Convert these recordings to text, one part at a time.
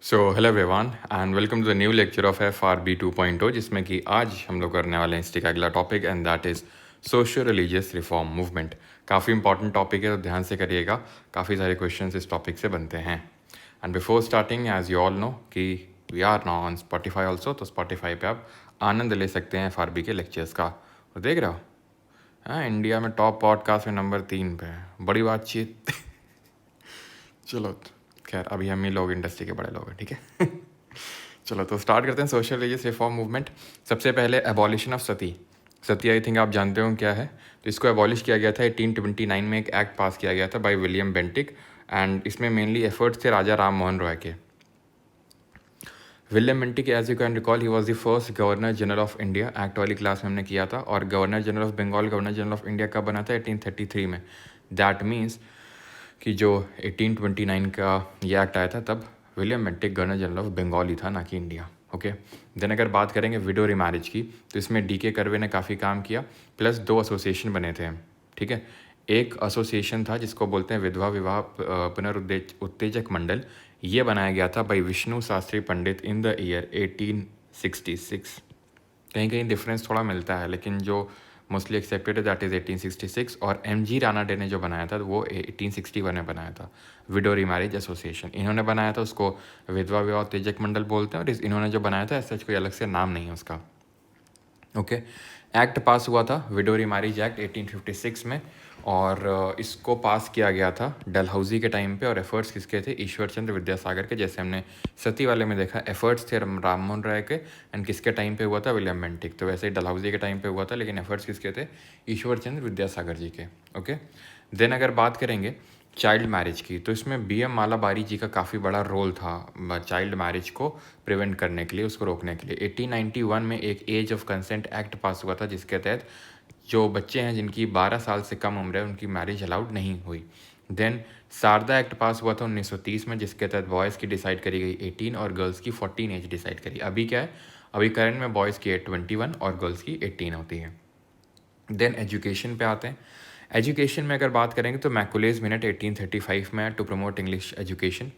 So hello everyone and welcome to the new lecture of FRB 2.0 जिसमें कि आज हम लोग करने वाले हैं इसका अगला topic and that is social religious reform movement. काफ़ी इंपॉर्टेंट टॉपिक है तो ध्यान से करिएगा, काफ़ी सारे क्वेश्चंस इस टॉपिक से बनते हैं। And before starting as you all know कि we are now on Spotify also, तो स्पॉटिफाई पे आप आनंद ले सकते हैं FRB के लेक्चर्स का। तो देख रहे हो, हाँ, इंडिया में टॉप पॉडकास्ट में नंबर 3 पे है, बड़ी बातचीत। चलो खैर, अभी हम ही लोग इंडस्ट्री के बड़े लोग हैं, ठीक है। चलो तो स्टार्ट करते हैं सोशल रिलीजियस रिफॉर्म मूवमेंट। सबसे पहले abolition of Sati. Sati I think आप जानते हो क्या है। तो इसको एबॉलिश किया गया था 1829 में, एक एक्ट पास किया गया था बाय विलियम बेंटिक एंड इसमें मेनली एफर्ट्स थे राजा राम मोहन रॉय के। William Bentinck, as you can recall, he was the first governor general of India. Act वाली क्लास में हमने किया था। और governor general of Bengal, governor general of India कब बना था? 1833 में। दैट मीन्स कि जो 1829 का ये एक्ट आया था तब William Bentinck governor general of Bengal ही था, ना कि इंडिया। ओके। देन अगर बात करेंगे विडो रिमैरिज की, तो इसमें DK कर्वे ने काफ़ी काम किया, प्लस 2 एसोसिएशन बने थे, ठीक है। एक एसोसिएशन था जिसको बोलते हैं विधवा विवाह पुनरुत्तेजक मंडल। ये बनाया गया था by Vishnu Shastri Pandit in the year 1866। कहीं कहीं डिफरेंस थोड़ा मिलता है, लेकिन जो मोस्टली एक्सेप्टेड है दैट इज़ 1866। और MG राणा डे ने जो बनाया था वो 1861 में बनाया था, विडो रिमैरिज एसोसिएशन इन्होंने बनाया था। उसको विधवा विवाह उत्तेजक मंडल बोलते हैं। और इन्होंने जो बनाया था ऐसा कोई अलग से नाम नहीं है उसका। ओके। एक्ट पास हुआ था विडो रिमैरिज एक्ट 1856 में, और इसको पास किया गया था डलहौजी के टाइम पे। और एफर्ट्स किसके थे? ईश्वर चंद्र विद्यासागर के। जैसे हमने सती वाले में देखा, एफर्ट्स थे राम मोहन राय के, एंड किसके टाइम पे हुआ था? William Bentinck. तो वैसे ही डलहौजी के टाइम पे हुआ था, लेकिन एफर्ट्स किसके थे? ईश्वर चंद्र विद्यासागर जी के। ओके। देन अगर बात करेंगे चाइल्ड मैरिज की, तो इसमें BM मालाबारी जी का काफ़ी बड़ा रोल था चाइल्ड मैरिज को प्रिवेंट करने के लिए, उसको रोकने के लिए। 1891 में एक age of consent act pass हुआ था, जिसके तहत जो बच्चे हैं जिनकी 12 साल से कम उम्र है उनकी मैरिज अलाउड नहीं हुई। देन शारदा एक्ट पास हुआ था 1930 में, जिसके तहत बॉयज़ की डिसाइड करी गई 18 और गर्ल्स की 14 एज डिसाइड करी। अभी क्या है, अभी करंट में बॉयज़ की 21 और गर्ल्स की 18 होती है। देन एजुकेशन पे आते हैं। एजुकेशन में अगर बात करेंगे तो मैकुलेज मिनट 1835 में टू प्रमोट इंग्लिश एजुकेशन।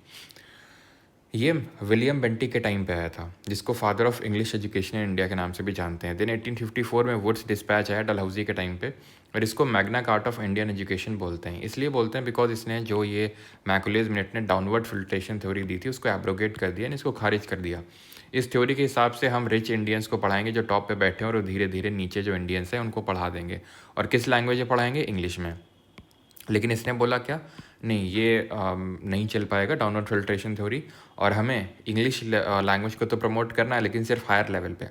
ये विलियम बेंटिक के टाइम पे आया था, जिसको father of English education in India के नाम से भी जानते हैं। देन 1854 में वुड्स डिस्पैच आया डलहौजी के टाइम पे, और इसको Magna carta of Indian education बोलते हैं। इसलिए बोलते हैं बिकॉज इसने जो ये मैकुलेज मिनट ने डाउनवर्ड फिल्ट्रेशन थ्योरी दी थी उसको एब्रोगेट कर दिया, इसको खारिज कर दिया। इस थ्योरी के हिसाब से हम रिच इंडियंस को पढ़ाएंगे जो टॉप पे बैठे हैं, और धीरे धीरे नीचे जो इंडियंस हैं उनको पढ़ा देंगे। और किस लैंग्वेज में पढ़ाएंगे? इंग्लिश में। लेकिन इसने बोला क्या, नहीं ये नहीं चल पाएगा डाउनवर्ड फिल्ट्रेशन थ्योरी, और हमें इंग्लिश लैंग्वेज को तो प्रमोट करना है, लेकिन सिर्फ हायर लेवल पे।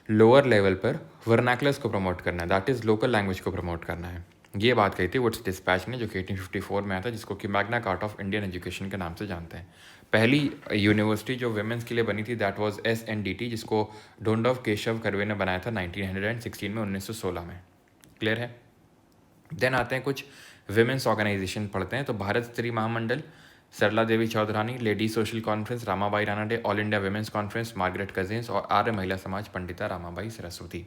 लोअर लेवल पर वर्नाकुलर्स को प्रमोट करना है, दैट इज़ लोकल लैंग्वेज को प्रमोट करना है। ये बात कही थी वुड्स डिस्पैच ने, जो कि 1854 में आया था, जिसको कि Magna carta of Indian education के नाम से जानते हैं। पहली यूनिवर्सिटी जो वेमेंस के लिए बनी थी दैट वाज SNDT, जिसको ढूंढव केशव कर्वे ने बनाया था 1916 में, 1916 में। क्लियर है। देन आते हैं कुछ विमेंस ऑर्गेनाइजेशन पढ़ते हैं। तो Bharat Stri Mahamandal, Sarla Devi Chaudhurani, Lady Social Conference, Ramabai Ranade, All India Women's Conference, Margaret Cousins, और आर्य महिला समाज, पंडिता रामाबाई सरस्वती।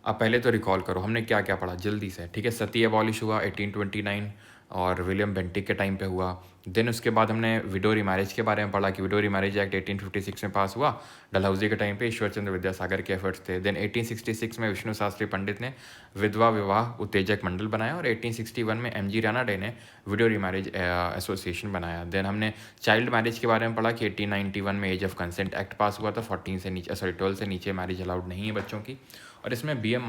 अब पहले तो रिकॉल करो हमने क्या क्या पढ़ा जल्दी से, ठीक है। सती एबॉलिश हुआ 1829 और विलियम बेंटिक के टाइम पे हुआ। देन उसके बाद हमने विडो रिमैरिज के बारे में पढ़ा कि विडो रिमैरिज एक्ट 1856 में पास हुआ डलहौजी के टाइम पे, ईश्वर चंद्र विद्यासागर के एफर्ट्स थे। देन 1866 में विष्णु शास्त्री पंडित ने विधवा विवाह उत्तेजक मंडल बनाया, और 1861 में MG राणा डे ने विडो रिमैरिज एसोसिएशन बनाया। देन हमने चाइल्ड मैरिज के बारे में पढ़ा कि 1891 में age of consent act pass हुआ था, 14 से नीचे 12 से नीचे मैरिज अलाउड नहीं है बच्चों की। और इसमें BM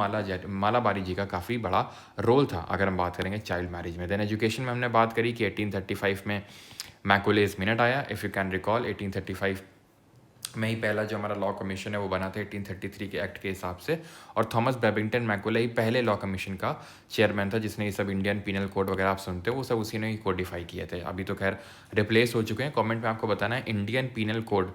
मालाबारी जी का काफ़ी बड़ा रोल था अगर हम बात करेंगे चाइल्ड मैरिज में। देन एजुकेशन में हमने बात करी कि 1835 में मैकुलेज मिनट आया, इफ़ यू कैन रिकॉल। 1835 में ही पहला जो हमारा लॉ कमीशन है वो बना था 1833 के एक्ट के हिसाब से, और थॉमस बेबिंगटन मैकुले ही पहले लॉ कमीशन का चेयरमैन था, जिसने ये सब इंडियन पीनल कोड वगैरह आप सुनते हो वो सब उसी ने ही कोडिफाई किए थे। अभी तो खैर रिप्लेस हो चुके हैं। कमेंट में आपको बताना है इंडियन पीनल कोड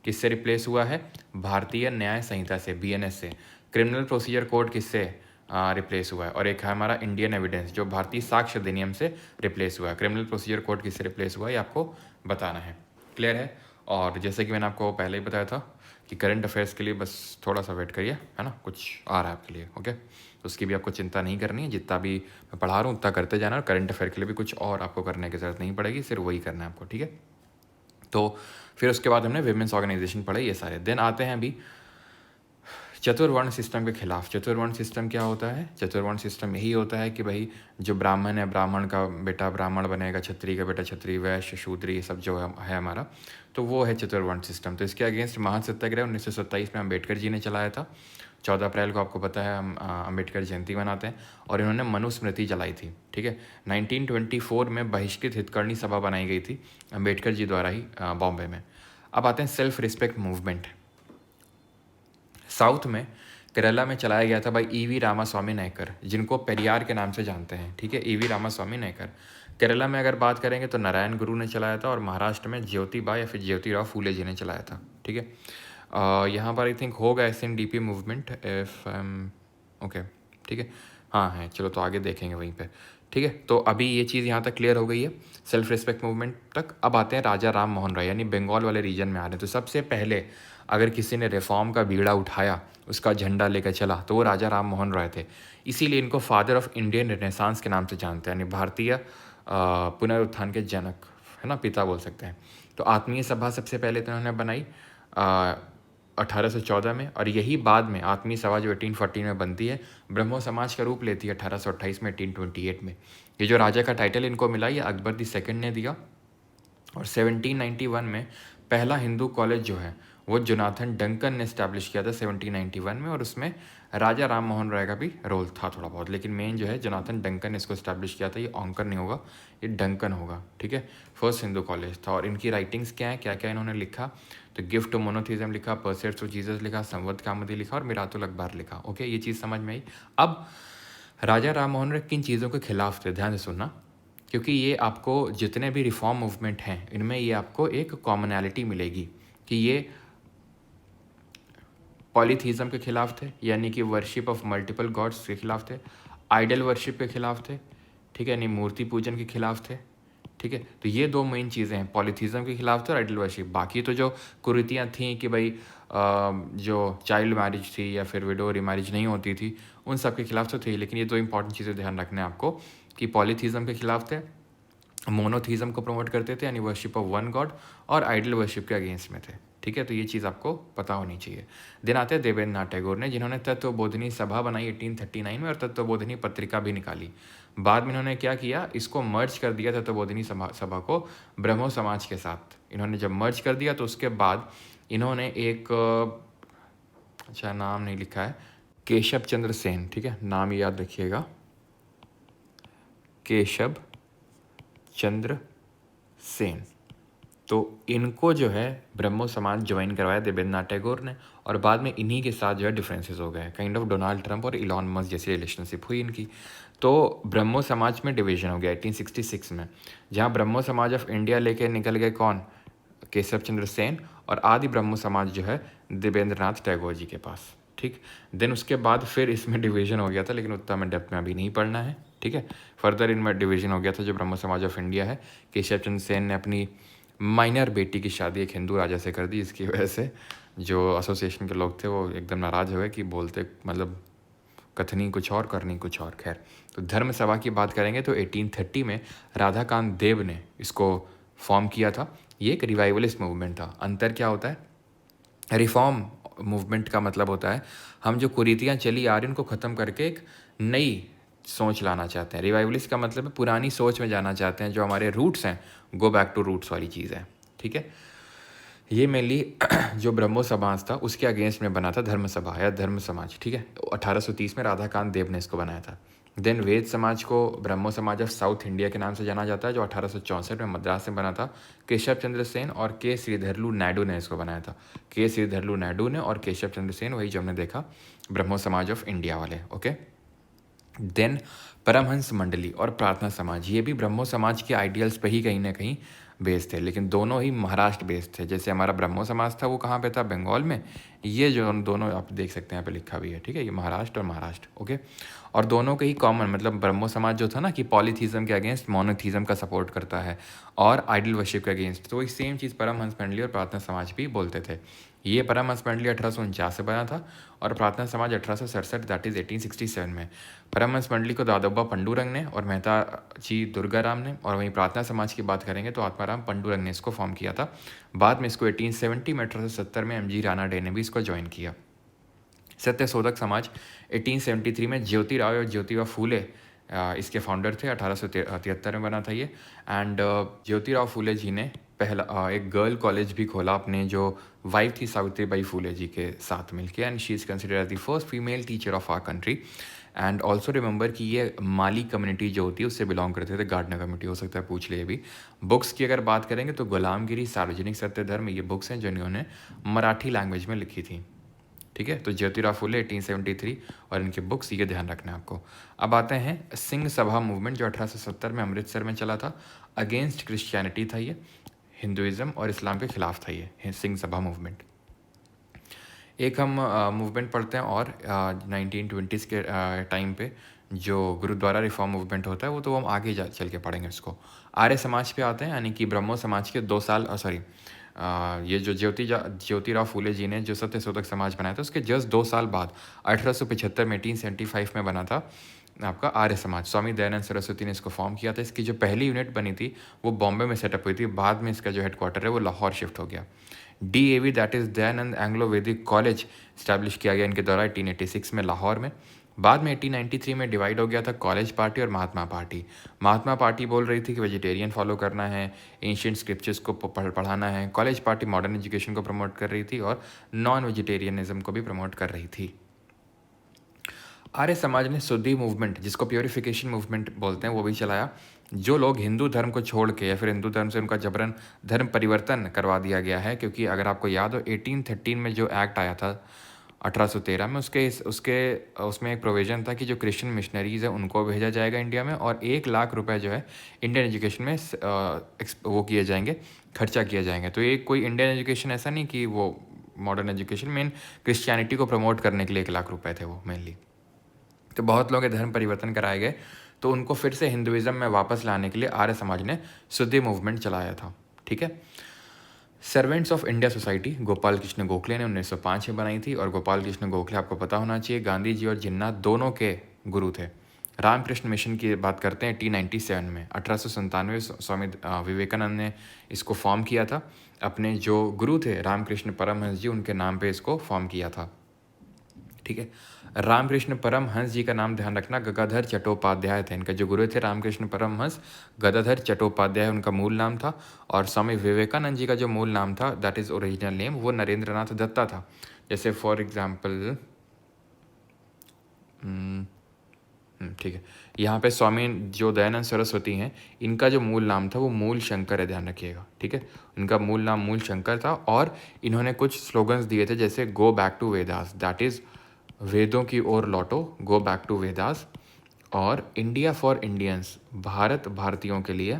किससे रिप्लेस हुआ है? भारतीय न्याय संहिता से, BNS से। क्रिमिनल प्रोसीजर कोड किससे रिप्लेस हुआ है? और एक है हमारा इंडियन एविडेंस जो भारतीय साक्ष्य अधिनियम से रिप्लेस हुआ है। क्रिमिनल प्रोसीजर कोड किससे रिप्लेस हुआ है ये आपको बताना है। क्लियर है। और जैसे कि मैंने आपको पहले ही बताया था कि करंट अफेयर्स के लिए बस थोड़ा सा वेट करिए, है ना, कुछ आ रहा है आपके लिए। ओके, तो उसकी भी आपको चिंता नहीं करनी है, जितना भी मैं पढ़ा रहा हूँ उतना करते जाना, और करंट अफेयर के लिए भी कुछ और आपको करने की ज़रूरत नहीं पड़ेगी, सिर्फ वही करना है आपको, ठीक है। तो फिर उसके बाद हमने विमेंस ऑर्गेनाइजेशन पढ़े, ये सारे। देन आते हैं अभी चतुर्वर्ण सिस्टम के खिलाफ। चतुर्वर्ण सिस्टम क्या होता है? चतुर्वर्ण सिस्टम यही होता है कि भाई जो ब्राह्मण है, ब्राह्मण का बेटा ब्राह्मण बनेगा, क्षत्रिय का बेटा क्षत्रिय, वैश्य, शूद्र, ये सब जो है हमारा, तो वो है चतुर्वर्ण सिस्टम। तो इसके अगेंस्ट महासत्याग्रह 1927 में अम्बेडकर जी ने चलाया था। 14 अप्रैल को आपको पता है हम अम्बेडकर जयंती मनाते हैं, और इन्होंने मनुस्मृति जलाई थी, ठीक है। 1924 में बहिष्कृत हितकर्णी सभा बनाई गई थी अम्बेडकर जी द्वारा ही बॉम्बे में। अब आते हैं सेल्फ रिस्पेक्ट मूवमेंट। साउथ में केरला में चलाया गया था भाई ईवी रामास्वामी नायकर, जिनको पेरियार के नाम से जानते हैं, ठीक है, ईवी रामास्वामी नायकर। केरला में अगर बात करेंगे तो नारायण गुरु ने चलाया था, और महाराष्ट्र में ज्योतिबा या फिर ज्योतिराव फूले जी ने चलाया था, ठीक है। यहाँ पर आई थिंक होगा SNDP मूवमेंट, इफ ओके, ठीक है, हाँ है, चलो तो आगे देखेंगे वहीं पे, ठीक है। तो अभी ये चीज़ यहाँ तक क्लियर हो गई है, सेल्फ रिस्पेक्ट मूवमेंट तक। अब आते हैं राजा राम मोहन राय, यानी बंगाल वाले रीजन में आ रहे हैं। तो सबसे पहले अगर किसी ने रिफॉर्म का बीड़ा उठाया, उसका झंडा लेकर चला, तो वो राजा राम मोहन राय थे। इसीलिए इनको फादर ऑफ इंडियन रेनेसांस के नाम से जानते हैं, यानी भारतीय पुनरुत्थान के जनक, है ना, पिता बोल सकते हैं। तो आत्मीय सभा सबसे पहले तो उन्होंने बनाई 1814 में, और यही बाद में आत्मीय सभा जो 1814 में बनती है, ब्रह्मो समाज का रूप लेती है 1828 में, 1828 में। ये जो राजा का टाइटल इनको मिला, ये अकबर दी सेकंड ने दिया। और 1791 में पहला हिंदू कॉलेज जो है वो जोनाथन डंकन ने इस्टेब्लिश किया था 1791 में, और उसमें राजा राम मोहन राय का भी रोल था थोड़ा बहुत, लेकिन मेन जो है जोनाथन डंकन ने इसको इस्टेब्लिश किया था। ये ऑंकर नहीं होगा, ये डंकन होगा, ठीक है। फर्स्ट हिंदू कॉलेज था। और इनकी राइटिंग्स क्या है, क्या क्या इन्होंने लिखा? तो गिफ्ट टू मोनोथिज्म लिखा, परसेट्स ऑफ जीसस लिखा, संवत कामदी लिखा, और मिरातुल अखबार लिखा। ओके, ये चीज़ समझ में आई। अब राजा राम मोहन राय किन चीज़ों के खिलाफ थे, ध्यान से सुनना, क्योंकि ये आपको जितने भी रिफॉर्म मूवमेंट हैं इनमें ये आपको एक कॉमनैलिटी मिलेगी कि ये पॉलीथीज़म के खिलाफ थे, यानी कि वर्शिप ऑफ मल्टीपल गॉड्स के खिलाफ थे, आइडल वर्शिप के खिलाफ थे, ठीक है, यानी मूर्ति पूजन के खिलाफ थे, ठीक है। तो ये दो मेन चीज़ें हैं, पॉलीथीज़म के खिलाफ थे और आइडल वर्शिप। बाकी तो जो कुरीतियाँ थी कि भाई जो चाइल्ड मैरिज थी या फिर विडो रिमैरिज नहीं होती थी, उन सब के खिलाफ तो थे, लेकिन ये दो इंपॉर्टेंट चीज़ें ध्यान रखना है आपको कि पॉलीथीज़म के खिलाफ थे, मोनोथीज़म को प्रमोट करते थे यानी वर्शिप ऑफ वन गॉड, और आइडल वर्शिप के अगेंस्ट में थे, ठीक है। तो ये चीज़ आपको पता होनी चाहिए। दिन आते हैं देवेंद्र नाथ टैगोर ने, जिन्होंने तत्वबोधिनी सभा बनाई 1839 में, और तत्वबोधिनी पत्रिका भी निकाली। बाद में इन्होंने क्या किया, इसको मर्ज कर दिया तत्वबोधिनी सभा को ब्रह्मो समाज के साथ। इन्होंने जब मर्ज कर दिया तो उसके बाद इन्होंने एक, अच्छा नाम नहीं लिखा है, केशव चंद्र सेन, ठीक है, नाम याद रखिएगा, केशव चंद्र सेन। तो इनको जो है ब्रह्मो समाज ज्वाइन करवाया देवेंद्र नाथ टैगोर ने, और बाद में इन्हीं के साथ जो है डिफरेंसेस हो गए, काइंड ऑफ डोनाल्ड ट्रंप और इलॉन मस्क जैसी रिलेशनशिप हुई इनकी। तो ब्रह्मो समाज में डिवीजन हो गया 1866 में, जहाँ ब्रह्मो समाज ऑफ इंडिया लेके निकल गए कौन, केशव चंद्र सेन, और आदि ब्रह्मो समाज जो है देवेंद्र नाथ टैगोर जी के पास, ठीक। देन उसके बाद फिर इसमें डिवीजन हो गया था, लेकिन उतना में डेप्थ में अभी नहीं पढ़ना है, ठीक है। फर्दर इनमें डिवीजन हो गया था जो ब्रह्मो समाज ऑफ इंडिया है। केशव चंद्र सेन ने अपनी माइनर बेटी की शादी एक हिंदू राजा से कर दी, इसकी वजह से जो एसोसिएशन के लोग थे वो एकदम नाराज़ हो गए कि बोलते मतलब कथनी कुछ और करनी कुछ और। खैर, तो धर्म सभा की बात करेंगे तो 1830 में राधाकांत देव ने इसको फॉर्म किया था। ये एक रिवाइवलिस्ट मूवमेंट था। अंतर क्या होता है, रिफॉर्म मूवमेंट का मतलब होता है हम जो कुरीतियाँ चली आ रही उनको ख़त्म करके एक नई सोच लाना चाहते हैं। रिवाइवलिस्ट का मतलब है पुरानी सोच में जाना चाहते हैं, जो हमारे रूट्स हैं, गो बैक टू रूट्स वाली चीज़ है, ठीक है। ये मेनली जो ब्रह्मो समाज था उसके अगेंस्ट में बना था धर्म सभा या धर्म समाज, ठीक है। 1830 में राधाकांत देव ने इसको बनाया था। देन वेद समाज को ब्रह्मो समाज ऑफ साउथ इंडिया के नाम से जाना जाता है, जो 1864 में मद्रास में बना था। केशव चंद्र सेन और के श्रीधरलू नायडू ने इसको बनाया था। के श्रीधरलू नायडू ने और केशव चंद्र सेन, वही जो हमने देखा ब्रह्मो समाज ऑफ इंडिया वाले, ओके। देन परमहंस मंडली और प्रार्थना समाज, ये भी ब्रह्मो समाज के आइडियल्स पे ही कहीं ना कहीं बेस्ड थे, लेकिन दोनों ही महाराष्ट्र बेस्ड थे। जैसे हमारा ब्रह्मो समाज था वो कहाँ पे था, बंगाल में। ये जो दोनों आप देख सकते हैं यहाँ पे लिखा भी है, ठीक है, ये महाराष्ट्र और महाराष्ट्र, ओके। और दोनों के ही कॉमन, मतलब ब्रह्मो समाज जो था ना कि पॉलीथीज्म के अगेंस्ट मोनोथीज्म का सपोर्ट करता है और आइडल वर्शिप के अगेंस्ट, तो वही सेम चीज़ परमहंस मंडली और प्रार्थना समाज भी बोलते थे। ये परमहंस मंडली 1849 से बना था और प्रार्थना समाज 1867, दैट इज़ 1867 में। परमहंस मंडली को दादोबा पंडूरंग ने और मेहता जी दुर्गाराम ने, और वहीं प्रार्थना समाज की बात करेंगे तो आत्माराम पंडूरंग ने इसको फॉर्म किया था। बाद में इसको 1870 में 1870 में MG राणा डे ने भी इसको ज्वाइन किया। सत्यशोधक समाज 1873 में ज्योतिराव और ज्योतिबा फूले इसके फाउंडर थे। 1873 में बना था ये। एंड ज्योतिराव फूले जी ने पहला एक गर्ल कॉलेज भी खोला अपने जो वाइफ थी सावित्रीबाई फूले जी के साथ मिलके, and she is considered as the first female teacher of our country. And also remember कि ये माली कम्युनिटी जो होती है उससे बिलोंग करते थे, गार्डनर कम्युनिटी, हो सकता है पूछ लिए भी। बुक्स की अगर बात करेंगे तो गुलामगिरी, सार्वजनिक सत्य धर्म, ये बुक्स हैं जो इन्होंने मराठी लैंग्वेज में लिखी थी। ठीक है, तो ज्योतिराव फुले 1873 और इनके बुक्स, ये ध्यान रखना है आपको। अब आते हैं सिंह सभा मूवमेंट जो 1870 में अमृतसर में चला था। अगेंस्ट क्रिश्चियनिटी था ये, हिंदुइज्म और इस्लाम के खिलाफ था ये सिंह सभा मूवमेंट। एक हम मूवमेंट पढ़ते हैं और 1920s के टाइम पे जो गुरुद्वारा रिफॉर्म मूवमेंट होता है वो तो हम आगे चल के पढ़ेंगे उसको। आर्य समाज पे आते हैं, यानी कि ब्रह्मो समाज के 2 साल ये जो ज्योतिराव फूले जी ने जो सत्यशोधक समाज बनाया था उसके जस्ट 2 साल बाद 1875 में 1875 में बना था आपका आर्य समाज। स्वामी दयानंद सरस्वती ने इसको फॉर्म किया था। इसकी जो पहली यूनिट बनी थी वो बॉम्बे में सेटअप हुई थी, बाद में इसका जो हेडक्वार्टर है वो लाहौर शिफ्ट हो गया। DAV that is Dayanand Anglo वैदिक कॉलेज स्टैब्लिश किया गया इनके द्वारा 1886 में लाहौर में। बाद में 1893 में डिवाइड हो गया था कॉलेज पार्टी और महात्मा पार्टी। महात्मा पार्टी बोल रही थी कि वेजिटेरियन फॉलो करना है, एंशियंट स्क्रिप्चर्स को पढ़ाना है। कॉलेज पार्टी मॉडर्न एजुकेशन को प्रमोट कर रही थी और नॉन वेजिटेरियनिज्म को भी प्रमोट कर रही थी। आर्य समाज ने शुद्धि मूवमेंट, जिसको प्योरिफिकेशन मूवमेंट बोलते हैं, वो भी चलाया। जो लोग हिंदू धर्म को छोड़ के या फिर हिंदू धर्म से उनका जबरन धर्म परिवर्तन करवा दिया गया है, क्योंकि अगर आपको याद हो 1813 में जो एक्ट आया था 1813 में, उसमें एक प्रोविज़न था कि जो क्रिश्चियन मिशनरीज़ हैं उनको भेजा जाएगा इंडिया में, और 1 लाख रुपए जो है इंडियन एजुकेशन में वो किए जाएंगे, खर्चा किया जाएंगे। तो ये कोई इंडियन एजुकेशन ऐसा नहीं कि वो मॉडर्न एजुकेशन, मेन क्रिश्चियनिटी को प्रमोट करने के लिए 1 लाख रुपए थे वो मेनली। तो बहुत लोगों के धर्म परिवर्तन कराए गए, तो उनको फिर से हिंदुइज्म में वापस लाने के लिए आर्य समाज ने शुद्धि मूवमेंट चलाया था। ठीक है। Servants of India society Gopal Krishna Gokhale ने 1905 में बनाई थी, और गोपाल कृष्ण गोखले आपको पता होना चाहिए गांधी जी और जिन्ना दोनों के गुरु थे। रामकृष्ण मिशन की बात करते हैं 1897 में। 1897 स्वामी विवेकानंद ने इसको फॉर्म किया था। अपने जो गुरु थे रामकृष्ण परमहंस जी, उनके नाम पे इसको फॉर्म किया था। ठीक है। रामकृष्ण परमहंस जी का नाम ध्यान रखना, गदाधर चट्टोपाध्याय थे। इनके जो गुरु थे रामकृष्ण परमहंस, गदाधर चट्टोपाध्याय उनका मूल नाम था। और स्वामी विवेकानंद जी का जो मूल नाम था, दैट इज़ ओरिजिनल नेम, वो नरेंद्रनाथ दत्ता था। जैसे फॉर एग्जाम्पल ठीक है, यहाँ पे स्वामी जो दयानंद सरस्वती हैं, इनका जो मूल नाम था वो मूल शंकर है, ध्यान रखिएगा। ठीक है, इनका मूल नाम मूल शंकर था, और इन्होंने कुछ स्लोगन्स दिए थे जैसे go back to Vedas, that is वेदों की ओर लौटो, गो बैक टू वेदास, और इंडिया फॉर इंडियंस, भारत भारतीयों के लिए,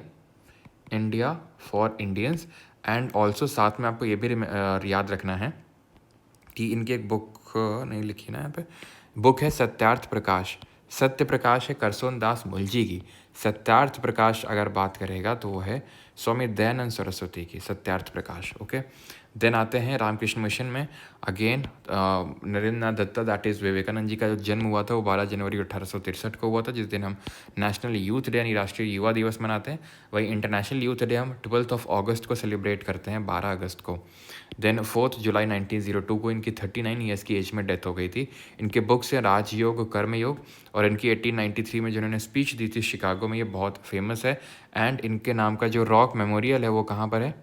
India for Indians. And also साथ में आपको ये भी याद रखना है कि इनकी एक बुक नहीं लिखी ना यहाँ पे, बुक है सत्यार्थ प्रकाश। सत्य प्रकाश है करसोन दास मुलजी की। सत्यार्थ प्रकाश अगर बात करेगा तो वो है स्वामी दयानंद सरस्वती की, सत्यार्थ प्रकाश। ओके, देन आते हैं रामकृष्ण मिशन में। Again Narendranath Datta, that is Vivekananda ji का जो जन्म हुआ था वो 12 जनवरी 1863 को हुआ था, जिस दिन हम नेशनल यूथ डे यानी राष्ट्रीय युवा दिवस मनाते हैं। वही इंटरनेशनल यूथ डे हम 12 अगस्त को सेलिब्रेट करते हैं, 12 अगस्त को। देन 4 जुलाई 1902 को इनकी 39 ईयर्स की एज में डेथ हो गई थी। इनके बुक्स हैं राजयोग, कर्मयोग, और इनकी 1893 में जिन्होंने स्पीच दी थी शिकागो में, ये बहुत फेमस है। एंड इनके नाम का जो रॉक मेमोरियल है वो कहाँ पर है,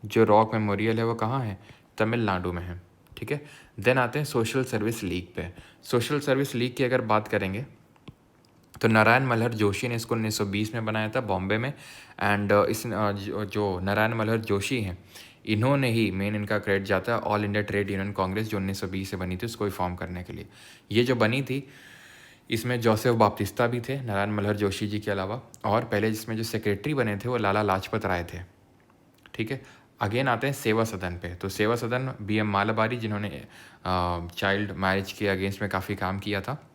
जो रॉक मेमोरियल है वो कहाँ है, तमिलनाडु में है। ठीक है। देन आते हैं सोशल सर्विस लीग पे। सोशल सर्विस लीग की अगर बात करेंगे तो नारायण मल्हर जोशी ने इसको 1920 में बनाया था बॉम्बे में। एंड जो नारायण मल्हर जोशी हैं, इन्होंने ही मेन इनका क्रेडिट जाता है all India trade union Congress जो 1920 से बनी थी, उसको ही फॉर्म करने के लिए। ये जो बनी थी इसमें जोसेफ बाप्तिस्ता भी थे नारायण मल्हर जोशी जी के अलावा, और पहले जिसमें जो सेक्रेटरी बने थे वो लाला लाजपत राय थे। ठीक है। अगेन आते हैं सेवा सदन पे। तो सेवा सदन BM मालाबारी, जिन्होंने चाइल्ड मैरिज के अगेंस्ट में काफ़ी काम किया था,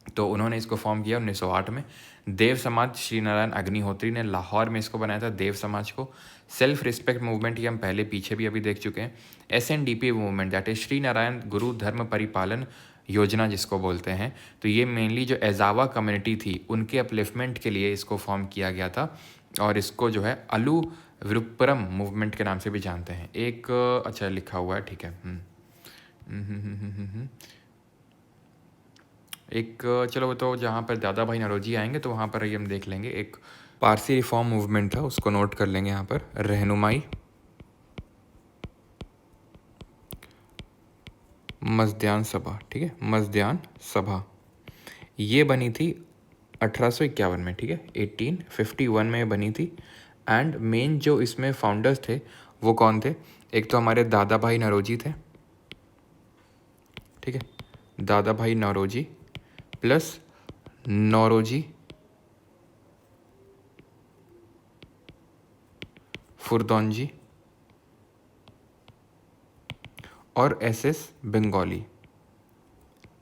तो उन्होंने इसको फॉर्म किया 1908 में। देव समाज श्री नारायण अग्निहोत्री ने लाहौर में इसको बनाया था, देव समाज को। सेल्फ रिस्पेक्ट मूवमेंट, ये हम पहले पीछे भी अभी देख चुके हैं। SNDP movement, that is Shri Narayan गुरु धर्म परिपालन योजना जिसको बोलते हैं, तो ये मेनली जो एजावा कम्युनिटी थी उनके अपलिफ्टमेंट के लिए इसको फॉर्म किया गया था, और इसको जो है अलू विरुपुरम मूवमेंट के नाम से भी जानते हैं। एक अच्छा लिखा हुआ है, ठीक है। एक चलो, तो जहाँ पर दादा भाई नौरोजी आएंगे तो वहाँ पर ही हम देख लेंगे। एक पारसी रिफॉर्म मूवमेंट था, उसको नोट कर लेंगे यहाँ पर। रहनुमाई मजदियान सभा, ठीक है, मजदियान सभा, ये बनी थी 1851 में, ठीक है, 1851 में बनी थी। एंड मेन जो इसमें फाउंडर्स थे वो कौन थे? एक तो हमारे दादा भाई नौरोजी थे, ठीक है, दादा भाई नौरोजी प्लस नौरोजी फुरदौनजी और SS बंगाली,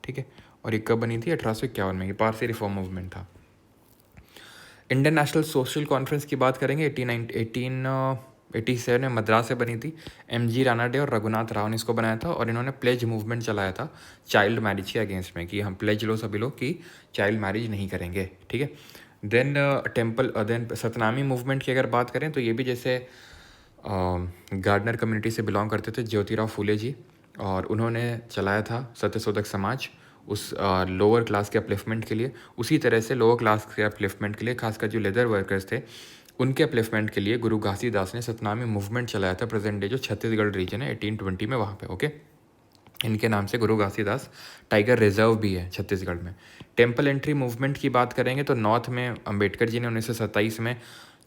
ठीक है। और ये कब बनी थी? 1851 में। ये पारसी रिफॉर्म मूवमेंट था। इंडियन नेशनल सोशल कॉन्फ्रेंस की बात करेंगे, 1887 में मद्रास से बनी थी। MG रानाडे और रघुनाथ राव ने इसको बनाया था, और इन्होंने प्लेज मूवमेंट चलाया था चाइल्ड मैरिज के अगेंस्ट में, कि हम प्लेज लो सभी लोग कि चाइल्ड मैरिज नहीं करेंगे, ठीक है। देन देन सतनामी मूवमेंट की अगर बात करें तो ये भी जैसे गार्डनर कम्युनिटी से बिलोंग करते थे ज्योतिराव फूले जी, और उन्होंने चलाया था सत्यशोधक समाज उस लोअर क्लास के अपलिफ्टमेंट के लिए। उसी तरह से लोअर क्लास के अपलिफ्टमेंट के लिए, खासकर जो लेदर वर्कर्स थे उनके अपलिफ्टमेंट के लिए गुरु घासीदास ने सतनामी मूवमेंट चलाया था, प्रेजेंट डे जो छत्तीसगढ़ रीजन है 1820 में, वहाँ पे, ओके। इनके नाम से गुरु घासीदास टाइगर रिजर्व भी है छत्तीसगढ़ में। टेम्पल एंट्री मूवमेंट की बात करेंगे तो नॉर्थ में अंबेडकर जी ने 1927 में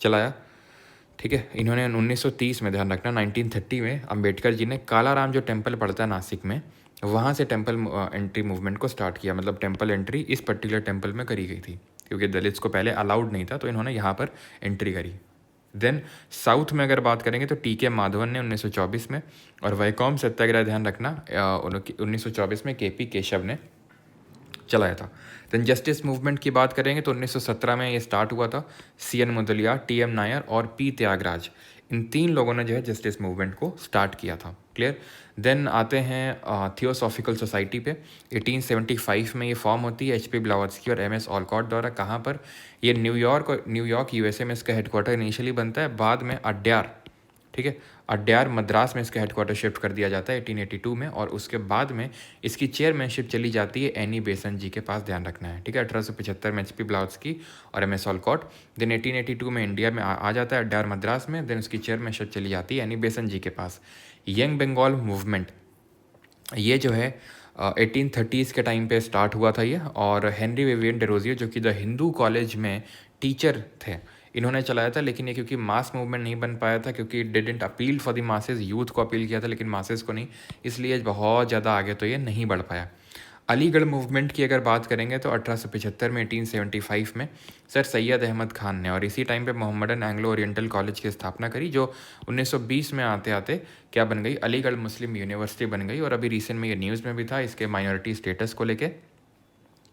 चलाया, ठीक है। इन्होंने 1930 में, ध्यान रखना, 1930 में अंबेडकर जी ने कालाराम जो टेम्पल पड़ता है नासिक में, वहाँ से टेम्पल एंट्री मूवमेंट को स्टार्ट किया। मतलब टेम्पल एंट्री इस पर्टिकुलर टेम्पल में करी गई थी, क्योंकि दलित्स को पहले अलाउड नहीं था, तो इन्होंने यहाँ पर एंट्री करी। देन साउथ में अगर बात करेंगे तो TK माधवन ने 1924 में, और वैकोम सत्याग्रह, ध्यान रखना, 1924 में KP केशव ने चलाया था। देन जस्टिस मूवमेंट की बात करेंगे तो 1917 में ये स्टार्ट हुआ था। CN मुदलियार, TM नायर और P त्यागराज, इन 3 लोगों ने जो है जस्टिस मूवमेंट को स्टार्ट किया था, क्लियर। देन आते हैं थियोसॉफिकल सोसाइटी पे। 1875 में ये फॉर्म होती है HP ब्लावत्स्की और MS ऑलकॉट द्वारा। कहाँ पर? ये न्यूयॉर्क USA में इसका हेडक्वार्टर इनिशियली बनता है, बाद में अड्यार, ठीक है, अड्यार मद्रास में इसका हेडक्वार्टर शिफ्ट कर दिया जाता है 1882 में, और उसके बाद में इसकी चेयरमैनशिप चली जाती है एनी बेसन जी के पास, ध्यान रखना है, ठीक है। 1875 में HP ब्लावत्स्की और MS ऑलकॉट। देन 1882 में इंडिया में आ जाता है अड्यार मद्रास में, देन उसकी चेयरमैनशिप चली जाती है एनी बेसन जी के पास। यंग बंगाल मूवमेंट, ये जो है 1830s के टाइम पे स्टार्ट हुआ था ये, और हेनरी विवियन डेरोजियो जो कि द हिंदू कॉलेज में टीचर थे, इन्होंने चलाया था। लेकिन ये क्योंकि मास मूवमेंट नहीं बन पाया था, क्योंकि didn't appeal for the masses, youth को अपील किया था लेकिन मासेस को नहीं, इसलिए बहुत ज़्यादा आगे तो ये नहीं बढ़ पाया। अलीगढ़ मूवमेंट की अगर बात करेंगे तो 1875 में, 1875 में सर सैयद अहमद खान ने, और इसी टाइम पे मोहम्मदन एंग्लो ओरिएंटल कॉलेज की स्थापना करी, जो 1920 में आते आते क्या बन गई? अलीगढ़ मुस्लिम यूनिवर्सिटी बन गई। और अभी रिसेंट में ये न्यूज़ में भी था इसके माइनॉरिटी स्टेटस को लेके।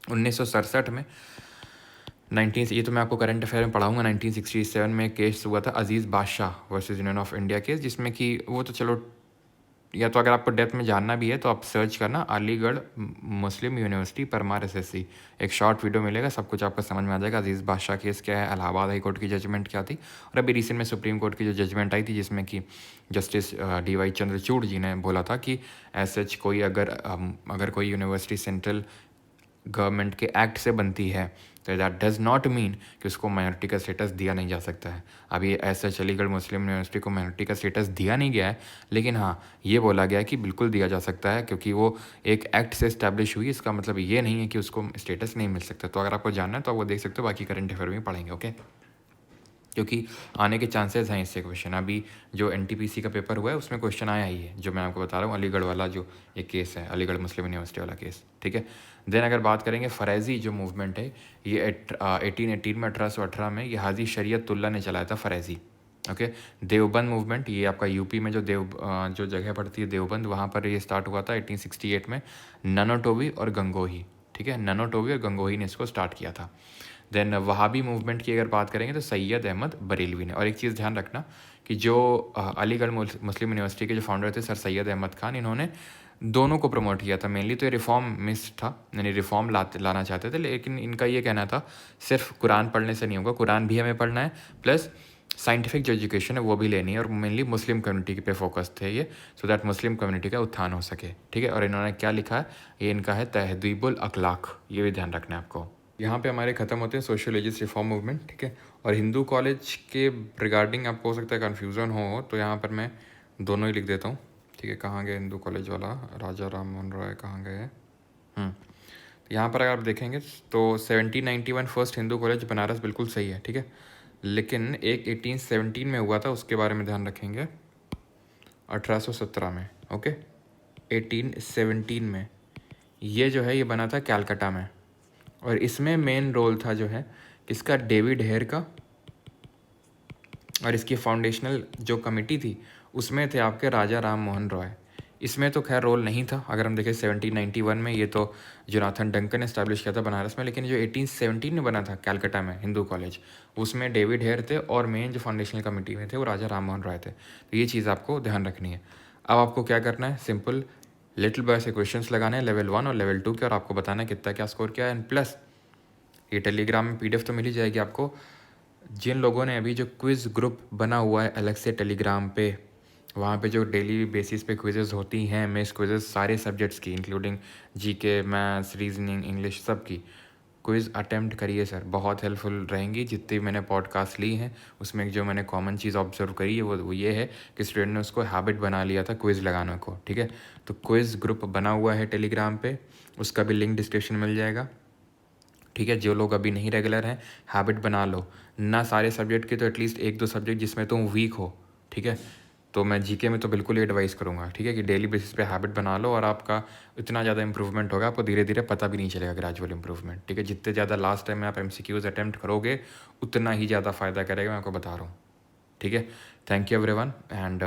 1967 में ये तो मैं आपको करंट अफेयर में पढ़ाऊंगा। 1967 में केस हुआ था अजीज़ बादशाह versus union of India case, जिसमें कि वो तो चलो, या तो अगर आपको डेप्थ में जानना भी है तो आप सर्च करना अलीगढ़ मुस्लिम यूनिवर्सिटी परमार SSC, एक शॉर्ट वीडियो मिलेगा, सब कुछ आपको समझ में आ जाएगा। अजीज़ बादशाह केस क्या है, इलाहाबाद हाई कोर्ट की जजमेंट क्या थी, और अभी रिसेंट में सुप्रीम कोर्ट की जो जजमेंट आई थी, जिसमें कि जस्टिस DY चंद्रचूड़ जी ने बोला था कि सच कोई अगर कोई यूनिवर्सिटी सेंट्रल गवर्नमेंट के एक्ट से बनती है तो दैट डज़ नॉट मीन कि उसको माइनॉरिटी का स्टेटस दिया नहीं जा सकता है। अभी ऐसा अलीगढ़ मुस्लिम यूनिवर्सिटी को माइनॉरिटी का स्टेटस दिया नहीं गया है, लेकिन हाँ ये बोला गया है कि बिल्कुल दिया जा सकता है, क्योंकि वो एक एक्ट से इस्टेब्लिश हुई। इसका मतलब ये नहीं है कि उसको स्टेटस नहीं मिल सकता। तो अगर आपको जानना है तो आप वो देख सकते हो, बाकी करंट अफेयर में पढ़ेंगे, ओके, क्योंकि आने के चांसेस हैं इससे क्वेश्चन। अभी जो NTPC का पेपर हुआ है उसमें क्वेश्चन आया ही है, जो मैं आपको बता रहा हूँ, अलीगढ़ वाला जो ये केस है, अलीगढ़ मुस्लिम यूनिवर्सिटी वाला केस, ठीक है। देन अगर बात करेंगे फरैज़ी जो मूवमेंट है, ये 1818 में 1818 में ये हाजी शरीयतुल्लाह ने चलाया था फरैज़ी, ओके। देवबंद मूवमेंट, ये आपका यूपी में जो जो जगह पड़ती है देवबंद, वहाँ पर ये स्टार्ट हुआ था 1868 में, ननोटोवी और गंगोही, ठीक है, ननोटोवी और गंगोही ने इसको स्टार्ट किया था। देन वहाबी मूवमेंट की अगर बात करेंगे तो सैयद अहमद बरेलवी ने। और एक चीज़ ध्यान रखना कि जो अलीगढ़ मुस्लिम यूनिवर्सिटी के जो फाउंडर थे सर सैयद अहमद खान, इन्होंने दोनों को प्रमोट किया था। मेनली तो ये रिफॉर्मिस्ट था, यानी रिफॉर्म लाना चाहते थे, लेकिन इनका ये कहना था सिर्फ कुरान पढ़ने से नहीं होगा, कुरान भी हमें पढ़ना है, प्लस साइंटिफिक जो एजुकेशन है वो भी लेनी है, और मेनली मुस्लिम कम्युनिटी पे फोकस थे ये, सो दैट मुस्लिम कम्युनिटी का उत्थान हो सके, ठीक है। और इन्होंने क्या लिखा है, ये इनका है तहदीबुल अखलाक, ये भी ध्यान रखना है आपको। यहाँ पे हमारे ख़त्म होते हैं सोशियोलॉजिस्ट रिफॉर्म मूवमेंट, ठीक है। और हिंदू कॉलेज के रिगार्डिंग आपको हो सकता है कन्फ्यूज़न हो, तो यहाँ पर मैं दोनों ही लिख देता हूँ, ठीक है। कहाँ गए हिंदू कॉलेज वाला, राजा राम मोहन रॉय कहाँ गए? तो यहाँ पर अगर आप देखेंगे तो 1791 फर्स्ट हिंदू कॉलेज बनारस बिल्कुल सही है, ठीक है। लेकिन एक 1817 में हुआ था, उसके बारे में ध्यान रखेंगे, 1817 में, ओके। 1817 में ये जो है ये बना था कैलकाटा में, और इसमें मेन रोल था जो है किसका, डेविड हेयर का, और इसकी फाउंडेशनल जो कमेटी थी उसमें थे आपके राजा राम मोहन रॉय। इसमें तो खैर रोल नहीं था, अगर हम देखें 1791 में ये तो जोनाथन डंकन ने इस्टेब्लिश किया था बनारस में, लेकिन जो 1817 में बना था कैलकाटा में हिंदू कॉलेज, उसमें डेविड हेयर थे, और मेन जो फाउंडेशनल कमेटी में थे वो राजा राम मोहन रॉय थे। तो ये चीज़ आपको ध्यान रखनी है। अब आपको क्या करना है, सिंपल लिटिल बॉय से क्वेश्चंस लगाने हैं लेवल 1 और लेवल 2 के, और आपको बताना है कितना क्या स्कोर किया है। एंड प्लस ये टेलीग्राम में PDF तो मिल ही जाएगी आपको। जिन लोगों ने अभी जो क्विज़ ग्रुप बना हुआ है अलग से टेलीग्राम पे, वहाँ पे जो डेली बेसिस पे क्विज़ेस होती हैं, मिस क्विज़ेस सारे सब्जेक्ट्स की, including GK, maths, reasoning, English, सब की क्विज़ अटेम्प्ट करिए सर, बहुत हेल्पफुल रहेंगी। जितनी मैंने पॉडकास्ट ली हैं उसमें जो मैंने कॉमन चीज़ ऑब्जर्व करी है वो ये है कि स्टूडेंट ने उसको हैबिट बना लिया था क्विज़ लगाने को, ठीक है। तो क्विज़ ग्रुप बना हुआ है टेलीग्राम पे, उसका भी लिंक डिस्क्रिप्शन मिल जाएगा, ठीक है। जो लोग अभी नहीं रेगुलर हैं, हैबिट बना लो, ना सारे सब्जेक्ट के तो एटलीस्ट 1-2 सब्जेक्ट जिसमें तुम वीक हो, ठीक है। तो मैं GK में तो बिल्कुल ही एडवाइस करूँगा, ठीक है, कि डेली बेसिस पे हैबिट बना लो, और आपका इतना ज़्यादा इंप्रूवमेंट होगा, आपको धीरे धीरे पता भी नहीं चलेगा, ग्रेजुअल इंप्रूवमेंट, ठीक है। जितने ज़्यादा लास्ट टाइम में आप MCQs अटैम्प्ट करोगे उतना ही ज़्यादा फ़ायदा करेगा, मैं आपको बता रहा हूँ, ठीक है। Thank you everyone, and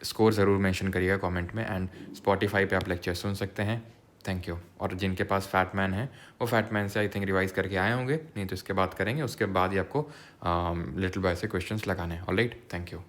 score ज़रूर मेंशन करिएगा कमेंट में, एंड स्पॉटिफाई पे आप लेक्चर सुन सकते हैं। Thank you. और जिनके पास फैटमैन है वो फैटमैन से आई थिंक रिवाइज करके आए होंगे, नहीं तो इसके बाद करेंगे, उसके बाद ही आपको लिटिल बॉय से क्वेश्चंस लगाने हैं। Alright, thank you.